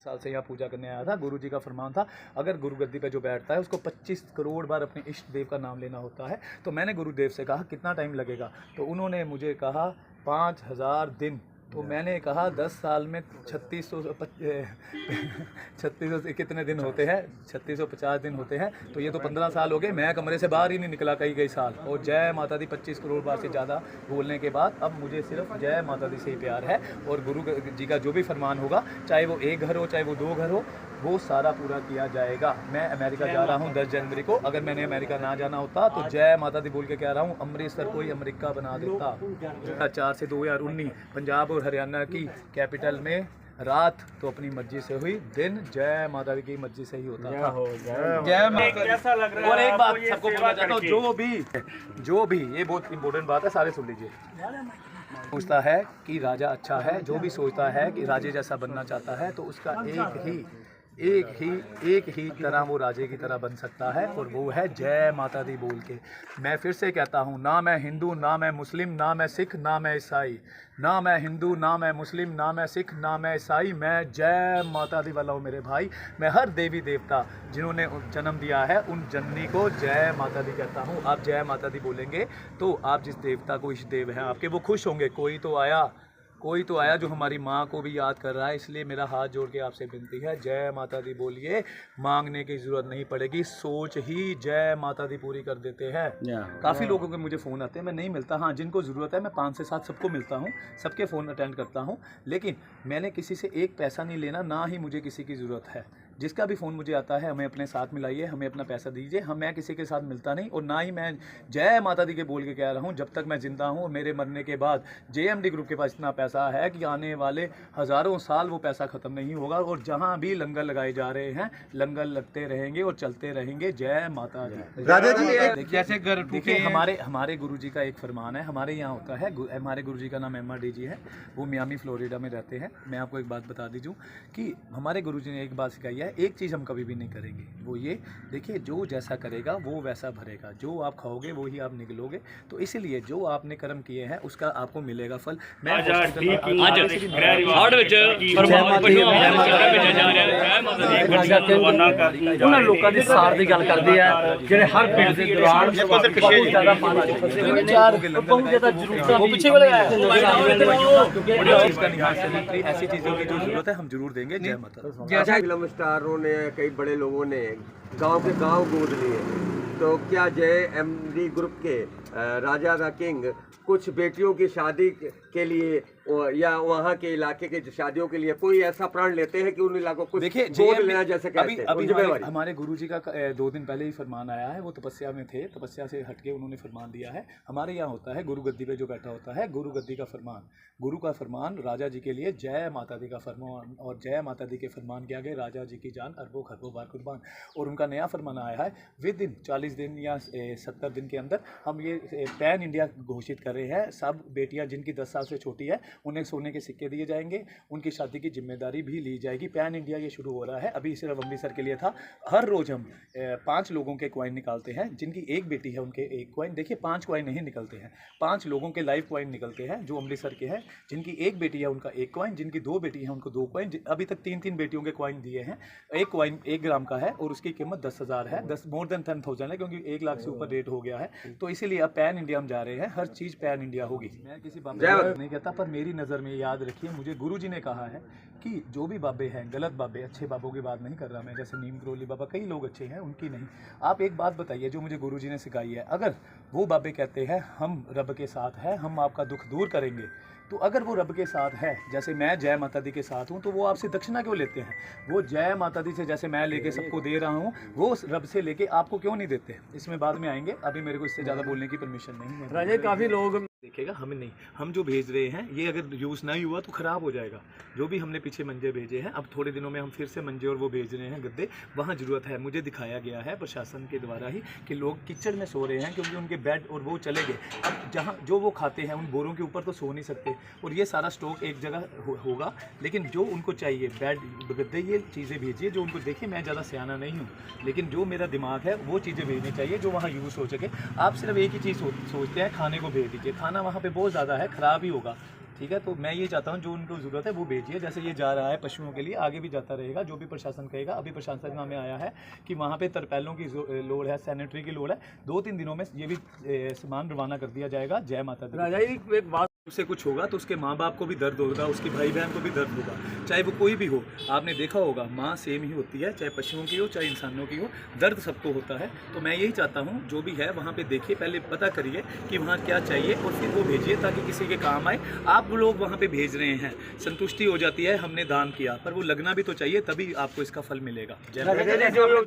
साल से यहाँ पूजा करने आया था। गुरु जी का फरमान था, अगर गुरु गद्दी पे जो बैठता है उसको 25 करोड़ बार अपने इष्ट देव का नाम लेना होता है। तो मैंने गुरुदेव से कहा कितना टाइम लगेगा, तो उन्होंने मुझे कहा 5000 दिन। तो मैंने कहा 10 साल में 3600 कितने दिन होते हैं, 3650 दिन होते हैं, तो ये तो 15 साल हो गए। मैं कमरे से बाहर ही नहीं निकला कई साल। और जय माता दी 25 करोड़ बार से ज़्यादा बोलने के बाद अब मुझे सिर्फ जय माता दी से ही प्यार है। और गुरु जी का जो भी फरमान होगा, चाहे वो एक घर हो चाहे वो 2 घर हो, वो सारा पूरा किया जाएगा। मैं अमेरिका जा रहा हूँ 10 जनवरी को। अगर मैंने अमेरिका ना जाना होता तो जय माता दी बोल के कह रहा हूँ, अमृतसर को ही अमेरिका बना देता। 4 से 2019 पंजाब और हरियाणा की कैपिटल में रात तो अपनी मर्जी से हुई, दिन जय माता दी की मर्जी से ही होता था। जय माता दी। कैसा लग रहा है? और एक बात सबको बोलना चाहता हूँ, जो भी ये बहुत इंपॉर्टेंट बात है, सारे सुन लीजिए। सोचता है कि राजा अच्छा है, जो भी सोचता है कि राजे जैसा बनना चाहता है, तो उसका एक ही तरह वो राजे की तरह बन सकता है, और वो है जय माता दी बोल के। मैं फिर से कहता हूँ, ना मैं हिंदू, ना मैं मुस्लिम, ना मैं सिख, ना मैं ईसाई, ना मैं हिंदू, ना मैं मुस्लिम, ना मैं सिख, ना मैं ईसाई, मैं जय माता दी वाला हूँ मेरे भाई। मैं हर देवी देवता जिन्होंने जन्म दिया है उन जननी को जय माता दी कहता हूँ। आप जय माता दी बोलेंगे तो आप जिस देवता को इष्ट देव हैं आपके, वो खुश होंगे। कोई तो आया जो हमारी माँ को भी याद कर रहा है। इसलिए मेरा हाथ जोड़ के आपसे विनती है, जय माता दी बोलिए, मांगने की ज़रूरत नहीं पड़ेगी, सोच ही जय माता दी पूरी कर देते हैं। काफ़ी लोगों के मुझे फ़ोन आते हैं, मैं नहीं मिलता। हाँ, जिनको ज़रूरत है मैं 5 से 7 सबको मिलता हूँ, सबके फ़ोन अटेंड करता हूँ, लेकिन मैंने किसी से एक पैसा नहीं लेना, ना ही मुझे किसी की ज़रूरत है। जिसका भी फ़ोन मुझे आता है, हमें अपने साथ मिलाइए, हमें अपना पैसा दीजिए। मैं किसी के साथ मिलता नहीं, और ना ही मैं जय माता दी के बोल के कह रहा हूँ। जब तक मैं ज़िंदा हूँ, मेरे मरने के बाद JMD ग्रुप के पास इतना पैसा है कि आने वाले हज़ारों साल वो पैसा ख़त्म नहीं होगा। और जहाँ भी लंगर लगाए जा रहे हैं, लंगर लगते रहेंगे और चलते रहेंगे। जय माता दी। राजा जी देखिए हमारे गुरु जी का एक फरमान है, हमारे यहाँ होता है। हमारे गुरु जी का नाम MRD जी है, वो मियामी फ्लोरिडा में रहते हैं। मैं आपको एक बात बता दीजूँ कि हमारे गुरु जी ने एक बात सिखाई है, एक चीज़ हम कभी भी नहीं करेंगे, वो ये देखिए, जो जैसा करेगा वो वैसा भरेगा। जो आप खाओगे वो ही आप निकलोगे। तो इसलिए जो आपने कर्म किए हैं उसका आपको मिलेगा फल। मैं ਉਹਨਾਂ ਲੋਕਾਂ ਦੀ ਸਾਰ ਦੀ ਗੱਲ ਕਰਦੇ ਆ ਜਿਹੜੇ ਹਰ ਪਿੰਡ ਦੇ ਦੌਰਾਨ ਬਹੁਤ ਜ਼ਿਆਦਾ ਪਾਣੀ ਫਸੇ ਹੋਏ ਨੇ, ਬਹੁਤ ਜ਼ਿਆਦਾ ਜ਼ਰੂਰਤਾਂ वो पीछे वाले ऐसी चीज़ों की जो जरूरत है हम जरूर देंगे। जय माता। जैसा फिल्म स्टारों ने, कई बड़े लोगों ने गांव के गांव गोद लिए, तो क्या JMD ग्रुप के राजा द किंग कुछ बेटियों की शादी के लिए या वहाँ के इलाके के शादियों के लिए कोई ऐसा प्रण लेते हैं कि उन इलाकों को देखिए गोद लेना जैसे कहते हैं? अभी हमारे गुरु जी का 2 दिन पहले ही फरमान आया है। वो तपस्या में थे, तपस्या से हटके उन्होंने फरमान दिया है। हमारे यहाँ होता है, गुरु गद्दी पे जो बैठा होता है, गुरु गद्दी का फरमान, गुरु का फरमान राजा जी के लिए जय माता दी का फरमान, और जय माता दी के फरमान के आगे राजा जी की जान अरबों खरबों बार कुर्बान। और उनका नया फरमान आया है, विद इन 40 दिन या 70 दिन के अंदर हम ये पैन इंडिया घोषित कर रहे हैं। सब बेटियां जिनकी 10 साल से छोटी है उन्हें सोने के सिक्के दिए जाएंगे, उनकी शादी की जिम्मेदारी भी ली जाएगी। पैन इंडिया ये शुरू हो रहा है, अभी सिर्फ अमृतसर के लिए था। हर रोज़ हम 5 लोगों के कॉइन निकालते हैं, जिनकी एक बेटी है उनके एक कॉइन। देखिए 5 कॉइन नहीं निकलते हैं, 5 लोगों के लाइव कॉइन निकलते हैं जो अमृतसर के हैं। जिनकी एक बेटी है उनका एक कॉइन, जिनकी 2 बेटी है उनको 2 कॉइन। अभी तक 3-3 बेटियों के कॉइन दिए हैं। एक कॉइन 1 ग्राम का है और उसकी कीमत 10,000 है, मोर देन 10,000 है, क्योंकि 1 लाख से ऊपर रेट हो गया है। तो इसीलिए अब पैन इंडिया हम जा रहे हैं, हर चीज़ पैन इंडिया होगी। मैं किसी बाबे नहीं कहता, पर मेरी नज़र में याद रखिए, मुझे गुरु जी ने कहा है कि जो भी बाबे हैं, गलत बाबे, अच्छे बाबों की बात नहीं कर रहा मैं, जैसे नीम करोली बाबा, कई लोग अच्छे हैं, उनकी नहीं। आप एक बात बताइए जो मुझे गुरु जी ने सिखाई है, अगर वो बाबे कहते हैं हम रब के साथ हैं, हम आपका दुख दूर करेंगे, तो अगर वो रब के साथ है, जैसे मैं जय माता दी के साथ हूँ, तो वो आपसे दक्षिणा क्यों लेते हैं? वो जय माता दी से जैसे मैं लेके सबको दे रहा हूँ, वो रब से लेके आपको क्यों नहीं देते? इसमें बाद में आएंगे, अभी मेरे को इससे ज़्यादा बोलने की परमिशन नहीं है। राजे काफ़ी लोग देखेगा, हमें नहीं, हम जो भेज रहे हैं ये अगर यूज़ नहीं हुआ तो ख़राब हो जाएगा। जो भी हमने पीछे मंजे भेजे हैं, अब थोड़े दिनों में हम फिर से मंजे और वो भेज रहे हैं, गद्दे। वहाँ ज़रूरत है, मुझे दिखाया गया है प्रशासन के द्वारा ही कि लोग किचड़ में सो रहे हैं क्योंकि उनके बेड और वो चले गए। अब जहाँ जो वो खाते हैं उन बोरों के ऊपर तो सो नहीं सकते, और ये सारा स्टॉक एक जगह होगा, लेकिन जो उनको चाहिए बेड, गद्दे, ये चीज़ें भेजिए जो उनको। देखिए मैं ज़्यादा सियाना नहीं हूँ, लेकिन जो मेरा दिमाग है वो चीज़ें भेजनी चाहिए जो वहाँ यूज़ हो सके। आप सिर्फ एक ही चीज़ सोचते हैं, खाने को भेज दीजिए। खाना वहाँ पे बहुत ज़्यादा है, ख़राब ही होगा। ठीक है, तो मैं ये चाहता हूँ जो उनको ज़रूरत है वो भेजिए। जैसे ये जा रहा है पशुओं के लिए, आगे भी जाता रहेगा, जो भी प्रशासन कहेगा। अभी प्रशासन में आया है कि वहाँ पे तरपैलों की लोड है, सैनिटरी की लोड है। 2-3 दिनों में ये भी सामान रवाना कर दिया जाएगा। जय माता दी। राजा जी एक बात, उससे कुछ होगा तो उसके माँ बाप को भी दर्द होगा, उसकी भाई बहन को भी दर्द होगा, चाहे वो कोई भी हो। आपने देखा होगा माँ सेम ही होती है, चाहे पशुओं की हो चाहे इंसानों की हो, दर्द सबको होता है। तो मैं यही चाहता हूँ जो भी है वहाँ पे देखिए, पहले पता करिए कि वहाँ क्या चाहिए और फिर वो भेजिए ताकि किसी के काम आए। आप लोग वहाँ पे भेज रहे हैं, संतुष्टि हो जाती है हमने दान किया, पर वो लगना भी तो चाहिए, तभी आपको इसका फल मिलेगा। जय राजा जी, जो लोग